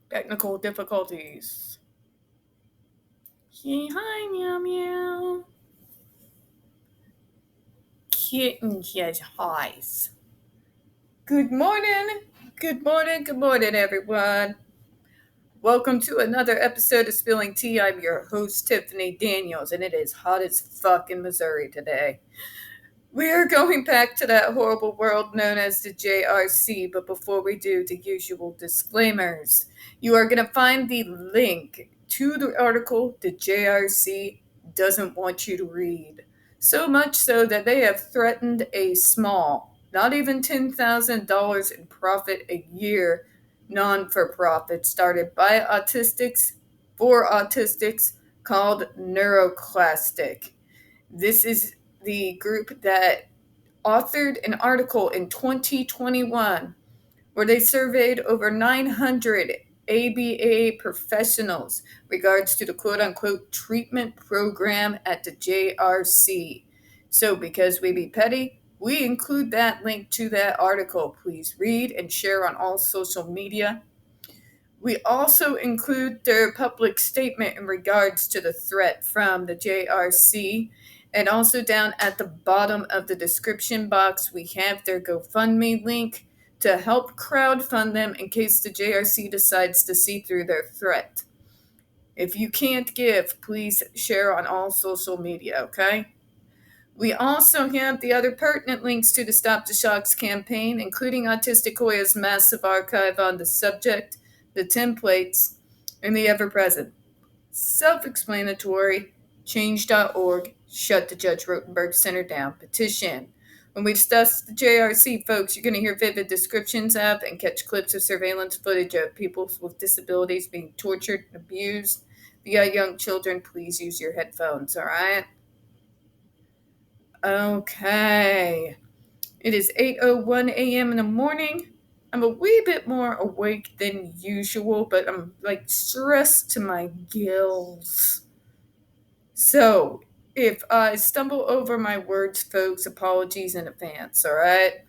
Technical difficulties. Hi, meow meow. Kitten has highs. Good morning. Good morning. Good morning, everyone. Welcome to another episode of Spilling Tea. I'm your host, Tiffany Daniels, and it is hot as fuck in Missouri today. We are going back to that horrible world known as the JRC, but before we do, the usual disclaimers. You are going to find the link to the article the JRC doesn't want you to read. So much so that they have threatened a small, not even $10,000 in profit a year, non-for-profit started by autistics for autistics called NeuroClastic. This is the group that authored an article in 2021 where they surveyed over 900 ABA professionals regards to the quote-unquote treatment program at the JRC. So because we be petty, we include that link to that article. Please read and share on all social media. We also include their public statement in regards to the threat from the JRC. And also down at the bottom of the description box, we have their GoFundMe link to help crowdfund them in case the JRC decides to see through their threat. If you can't give, please share on all social media, okay? We also have the other pertinent links to the Stop the Shocks campaign, including Autistic Hoya's massive archive on the subject, the templates, and the ever-present, self-explanatory, change.org, shut the Judge Rotenberg Center down petition. When we discuss the JRC, folks, you're going to hear vivid descriptions of and catch clips of surveillance footage of people with disabilities being tortured and abused via young children. Please use your headphones, all right? Okay. It is 8:01 a.m. in the morning. I'm a wee bit more awake than usual, but I'm like stressed to my gills. So, if I stumble over my words, folks, apologies in advance, alright?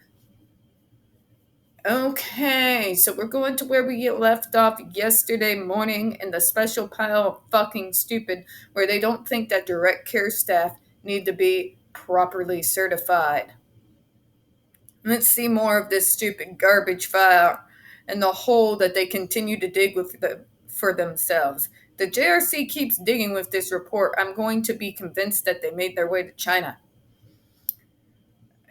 Okay, so we're going to where we left off yesterday morning in the special pile of fucking stupid where they don't think that direct care staff need to be properly certified. Let's see more of this stupid garbage file and the hole that they continue to dig for themselves. The JRC keeps digging with this report. I'm going to be convinced that they made their way to China.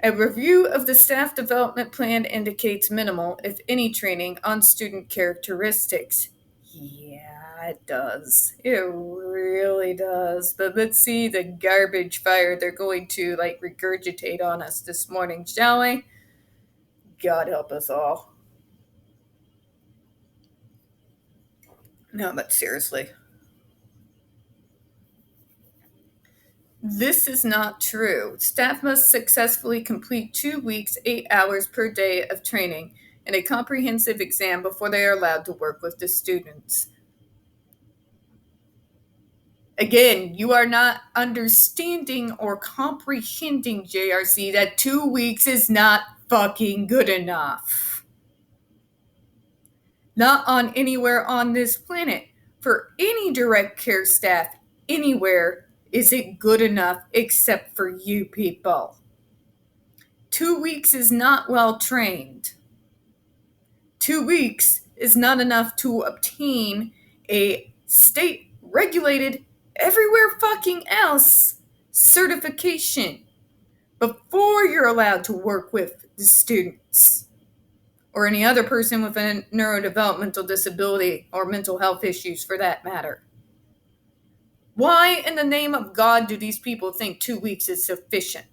A review of the staff development plan indicates minimal, if any, training on student characteristics. Yeah, it does. It really does. But let's see the garbage fire they're going to regurgitate on us this morning, shall we? God help us all. No, but seriously. This is not true. Staff must successfully complete 2 weeks, 8 hours per day of training and a comprehensive exam before they are allowed to work with the students. Again, you are not understanding or comprehending, JRC, that 2 weeks is not fucking good enough. Not on anywhere on this planet. For any direct care staff, anywhere, is it good enough except for you people. 2 weeks is not well trained. 2 weeks is not enough to obtain a state regulated everywhere fucking else certification before you're allowed to work with the students or any other person with a neurodevelopmental disability or mental health issues for that matter. Why in the name of God do these people think 2 weeks is sufficient?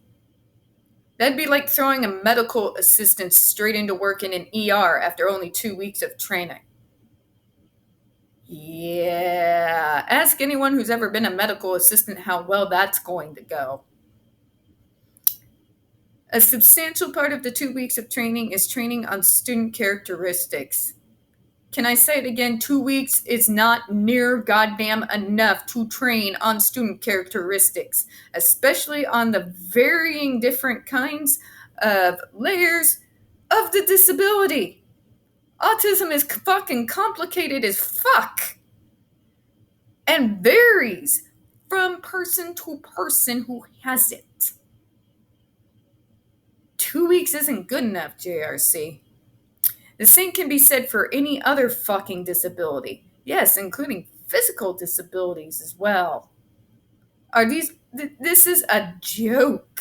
That'd be like throwing a medical assistant straight into work in an ER after only 2 weeks of training. Yeah, ask anyone who's ever been a medical assistant how well that's going to go. A substantial part of the 2 weeks of training is training on student characteristics. Can I say it again? 2 weeks is not near goddamn enough to train on student characteristics, especially on the varying different kinds of layers of the disability. Autism is fucking complicated as fuck and varies from person to person who has it. 2 weeks isn't good enough, JRC. The same can be said for any other fucking disability. Yes, including physical disabilities as well. This is a joke.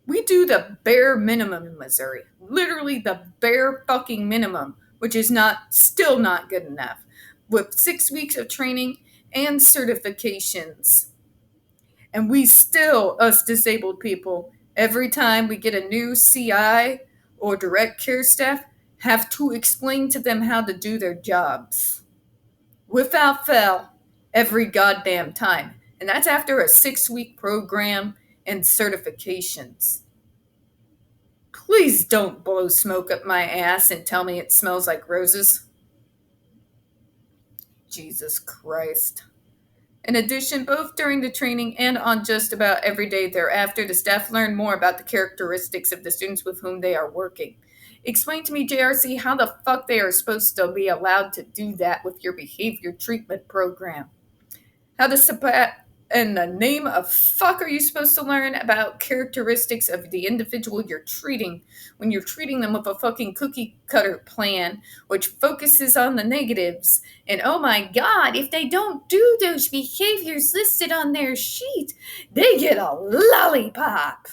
We do the bare minimum in Missouri. Literally the bare fucking minimum, which is still not good enough. With 6 weeks of training and certifications. And we still, us disabled people, every time we get a new CI or direct care staff, have to explain to them how to do their jobs. Without fail, every goddamn time. And that's after a 6-week program and certifications. Please don't blow smoke up my ass and tell me it smells like roses. Jesus Christ. In addition, both during the training and on just about every day thereafter, the staff learn more about the characteristics of the students with whom they are working. Explain to me, JRC, how the fuck they are supposed to be allowed to do that with your behavior treatment program. How in the name of fuck are you supposed to learn about characteristics of the individual you're treating when you're treating them with a fucking cookie cutter plan which focuses on the negatives? And oh my god, if they don't do those behaviors listed on their sheet, they get a lollipop.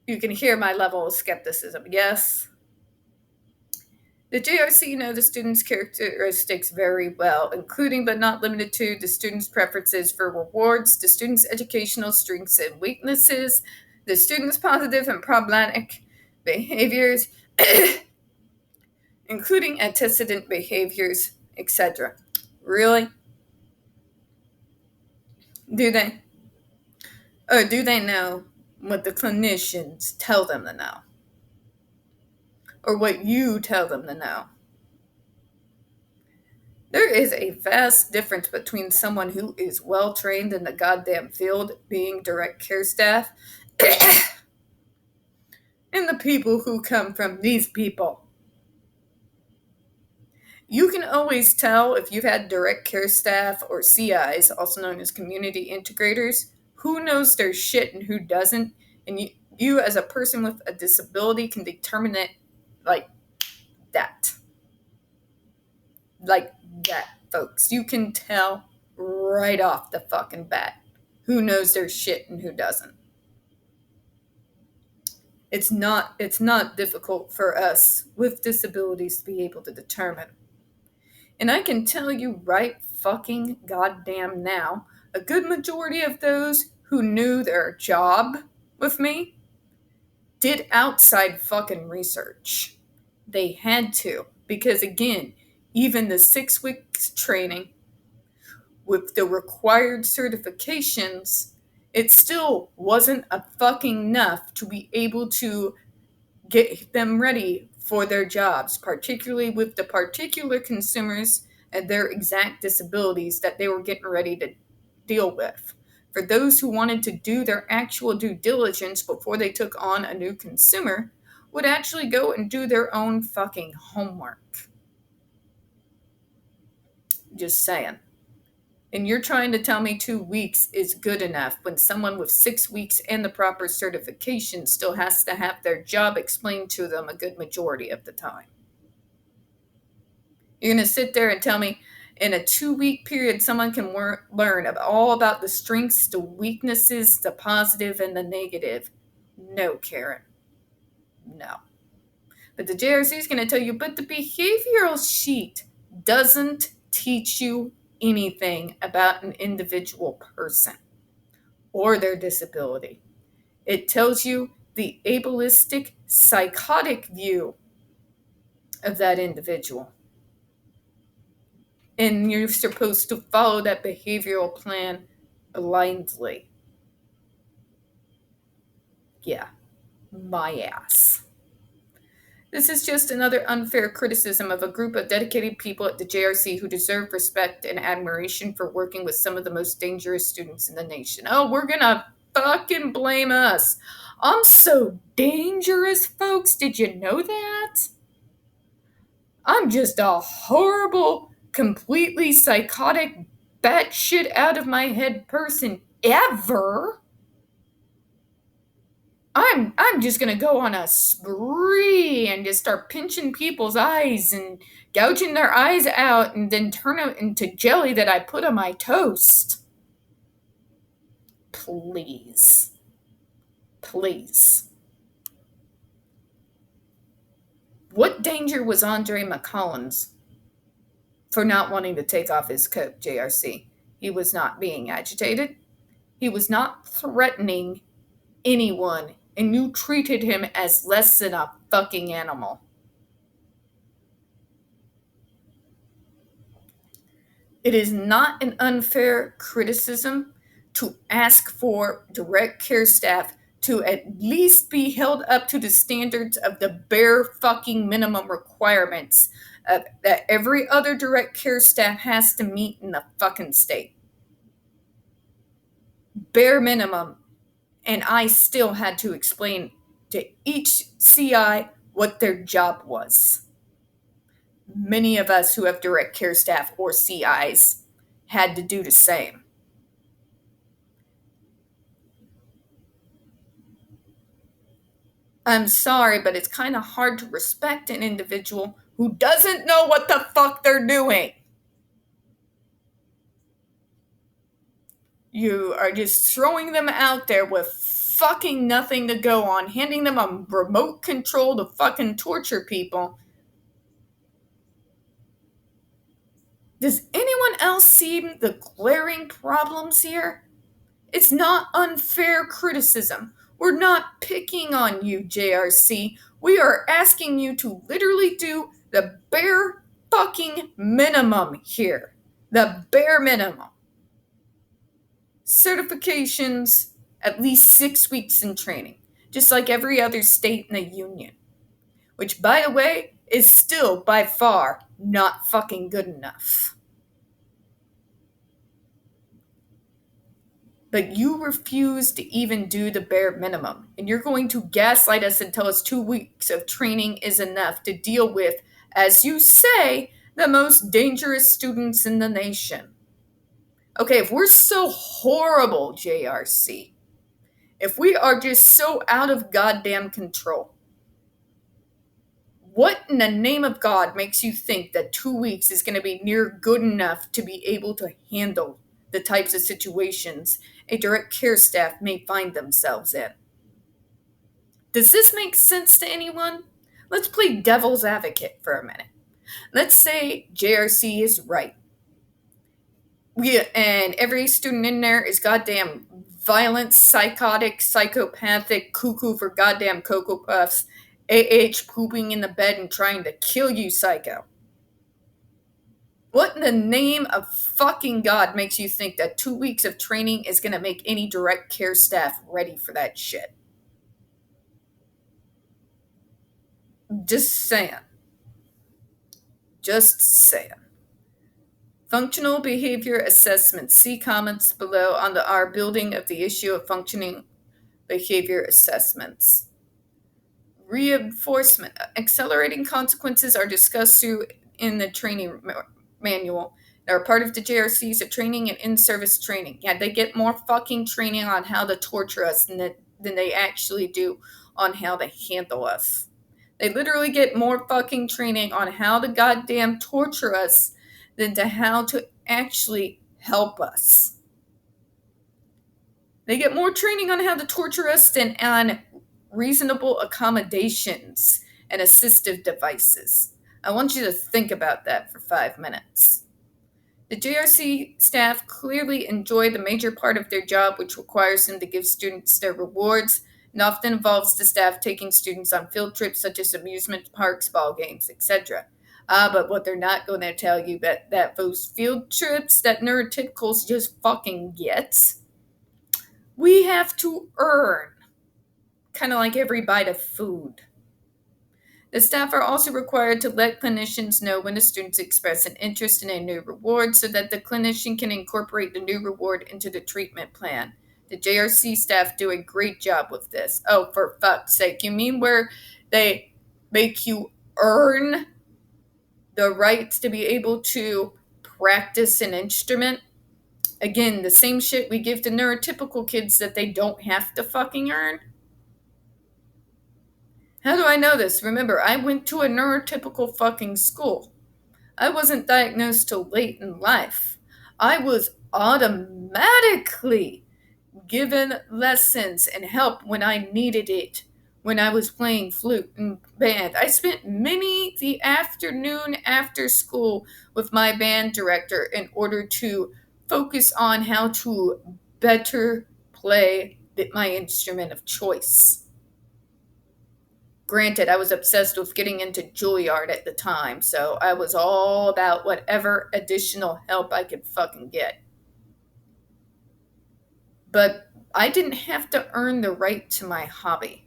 You can hear my level of skepticism, yes? The JRC know the students' characteristics very well, including but not limited to the students' preferences for rewards, the students' educational strengths and weaknesses, the students' positive and problematic behaviors, including antecedent behaviors, etc. Really? Do they? Or do they know what the clinicians tell them to know? Or what you tell them to know? There is a vast difference between someone who is well trained in the goddamn field, being direct care staff, and the people who come from these people. You can always tell if you've had direct care staff or CIs, also known as community integrators, who knows their shit and who doesn't, and you as a person with a disability can determine it like that. Like that, folks. You can tell right off the fucking bat who knows their shit and who doesn't. It's not difficult for us with disabilities to be able to determine. And I can tell you right fucking goddamn now, a good majority of those who knew their job with me did outside fucking research. They had to, because again, even the 6 weeks training with the required certifications, it still wasn't a fucking enough to be able to get them ready for their jobs, particularly with the particular consumers and their exact disabilities that they were getting ready to deal with. For those who wanted to do their actual due diligence before they took on a new consumer, would actually go and do their own fucking homework. Just saying. And you're trying to tell me 2 weeks is good enough when someone with 6 weeks and the proper certification still has to have their job explained to them a good majority of the time. You're going to sit there and tell me in a 2-week period someone can learn all about the strengths, the weaknesses, the positive, and the negative. No, Karen. No. But the JRC is going to tell you, but the behavioral sheet doesn't teach you anything about an individual person or their disability. It tells you the ableistic, psychotic view of that individual. And you're supposed to follow that behavioral plan blindly. Yeah, my ass. This is just another unfair criticism of a group of dedicated people at the JRC who deserve respect and admiration for working with some of the most dangerous students in the nation. Oh, we're gonna fucking blame us. I'm so dangerous, folks. Did you know that? I'm just a horrible, completely psychotic, batshit out of my head person ever. I'm just gonna go on a spree and just start pinching people's eyes and gouging their eyes out and then turn them into jelly that I put on my toast. Please. Please. What danger was Andre McCollins for not wanting to take off his coat, JRC? He was not being agitated. He was not threatening anyone, and you treated him as less than a fucking animal. It is not an unfair criticism to ask for direct care staff to at least be held up to the standards of the bare fucking minimum requirements that every other direct care staff has to meet in the fucking state. Bare minimum. And I still had to explain to each CI what their job was. Many of us who have direct care staff or CIs had to do the same. I'm sorry, but it's kind of hard to respect an individual who doesn't know what the fuck they're doing. You are just throwing them out there with fucking nothing to go on, handing them a remote control to fucking torture people. Does anyone else see the glaring problems here? It's not unfair criticism. We're not picking on you, JRC. We are asking you to literally do the bare fucking minimum here. The bare minimum. Certifications, at least 6 weeks in training, just like every other state in the union. Which, by the way, is still by far not fucking good enough. But you refuse to even do the bare minimum, and you're going to gaslight us and tell us 2 weeks of training is enough to deal with, as you say, the most dangerous students in the nation. Okay, if we're so horrible, JRC, if we are just so out of goddamn control, what in the name of God makes you think that 2 weeks is going to be near good enough to be able to handle the types of situations a direct care staff may find themselves in? Does this make sense to anyone? Let's play devil's advocate for a minute. Let's say JRC is right. And every student in there is goddamn violent, psychotic, psychopathic, cuckoo for goddamn Cocoa Puffs, pooping in the bed and trying to kill you, psycho. What in the name of fucking God makes you think that 2 weeks of training is going to make any direct care staff ready for that shit? Just saying. Just saying. Functional behavior assessment. See comments below on our building of the issue of functioning behavior assessments. Reinforcement. Accelerating consequences are discussed in the training manual. They're part of the JRC's training and in-service training. Yeah, they get more fucking training on how to torture us than they actually do on how to handle us. They literally get more fucking training on how to goddamn torture us than to how to actually help us. They get more training on how to torture us than on reasonable accommodations and assistive devices. I want you to think about that for 5 minutes. The JRC staff clearly enjoy the major part of their job, which requires them to give students their rewards, and often involves the staff taking students on field trips such as amusement parks, ball games, etc. But what they're not going to tell you that those field trips that neurotypicals just fucking get, we have to earn. Kind of like every bite of food. The staff are also required to let clinicians know when the students express an interest in a new reward so that the clinician can incorporate the new reward into the treatment plan. The JRC staff do a great job with this. Oh, for fuck's sake. You mean where they make you earn the right to be able to practice an instrument? Again, the same shit we give to neurotypical kids that they don't have to fucking earn. How do I know this? Remember, I went to a neurotypical fucking school. I wasn't diagnosed till late in life. I was automatically given lessons and help when I needed it when I was playing flute and band. I spent many the afternoon after school with my band director in order to focus on how to better play my instrument of choice. Granted, I was obsessed with getting into Juilliard at the time, so I was all about whatever additional help I could fucking get. But I didn't have to earn the right to my hobby.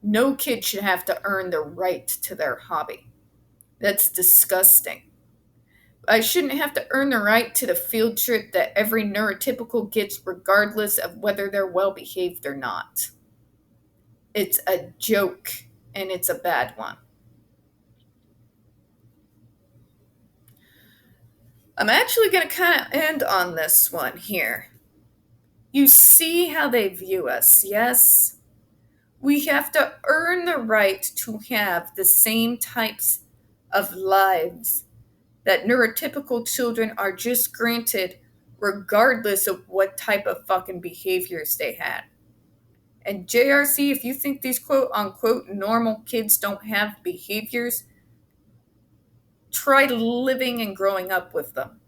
No kid should have to earn the right to their hobby. That's disgusting. I shouldn't have to earn the right to the field trip that every neurotypical gets regardless of whether they're well behaved or not. It's a joke, and it's a bad one. I'm actually going to kind of end on this one here. You see how they view us, yes? We have to earn the right to have the same types of lives that neurotypical children are just granted regardless of what type of fucking behaviors they had. And JRC, if you think these quote unquote normal kids don't have behaviors, try living and growing up with them.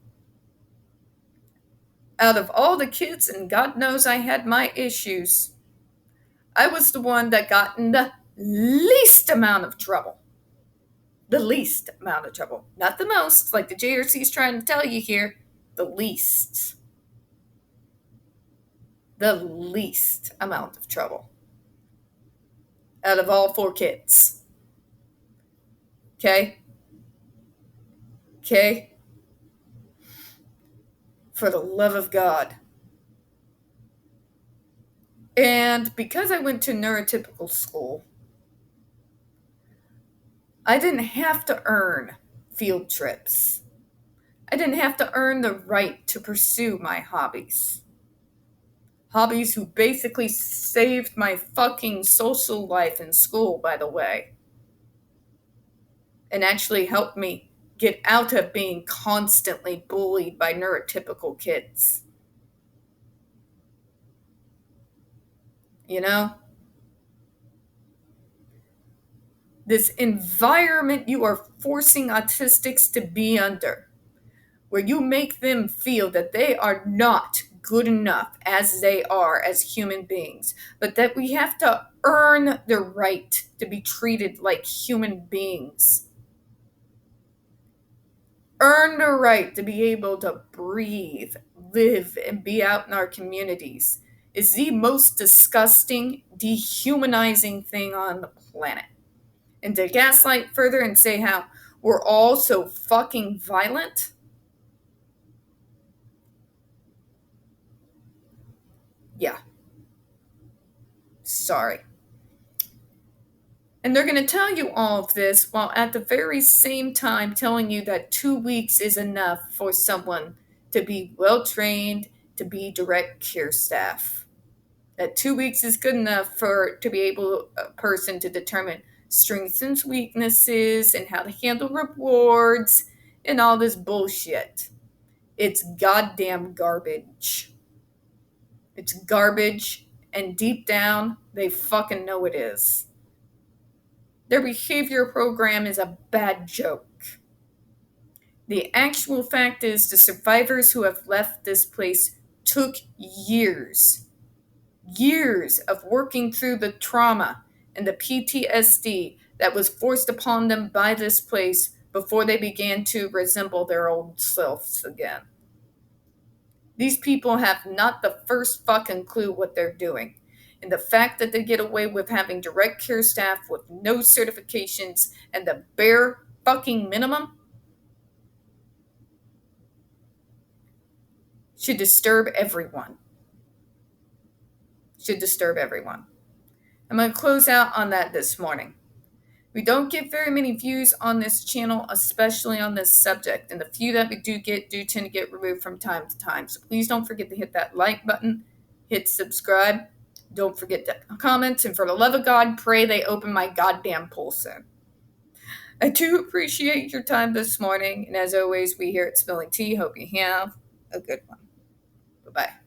Out of all the kids, and God knows I had my issues, I was the one that got in the least amount of trouble. The least amount of trouble. Not the most, like the JRC is trying to tell you here. The least. The least amount of trouble. Out of all 4 kids. Okay? Okay? For the love of God. And because I went to neurotypical school, I didn't have to earn field trips. I didn't have to earn the right to pursue my hobbies. Hobbies who basically saved my fucking social life in school, by the way. And actually helped me get out of being constantly bullied by neurotypical kids. You know? This environment you are forcing autistics to be under, where you make them feel that they are not good enough as they are as human beings, but that we have to earn the right to be treated like human beings. Earn the right to be able to breathe, live, and be out in our communities is the most disgusting, dehumanizing thing on the planet. And to gaslight further and say how we're all so fucking violent, yeah. Sorry. And they're going to tell you all of this while at the very same time telling you that 2 weeks is enough for someone to be well trained to be direct care staff. That 2 weeks is good enough to be able a person to determine strengths and weaknesses and how to handle rewards and all this bullshit. It's goddamn garbage. It's garbage, and deep down, they fucking know it is. Their behavior program is a bad joke. The actual fact is the survivors who have left this place took years of working through the trauma and the PTSD that was forced upon them by this place before they began to resemble their old selves again. These people have not the first fucking clue what they're doing. And the fact that they get away with having direct care staff with no certifications and the bare fucking minimum should disturb everyone. should disturb everyone. I'm going to close out on that this morning. We don't get very many views on this channel, especially on this subject, and the few that we do get do tend to get removed from time to time. So please don't forget to hit that like button, hit subscribe, don't forget to comment, and for the love of God, pray they open my goddamn poll soon. I do appreciate your time this morning, and as always, we here at Spilling Tea hope you have a good one. Bye-bye.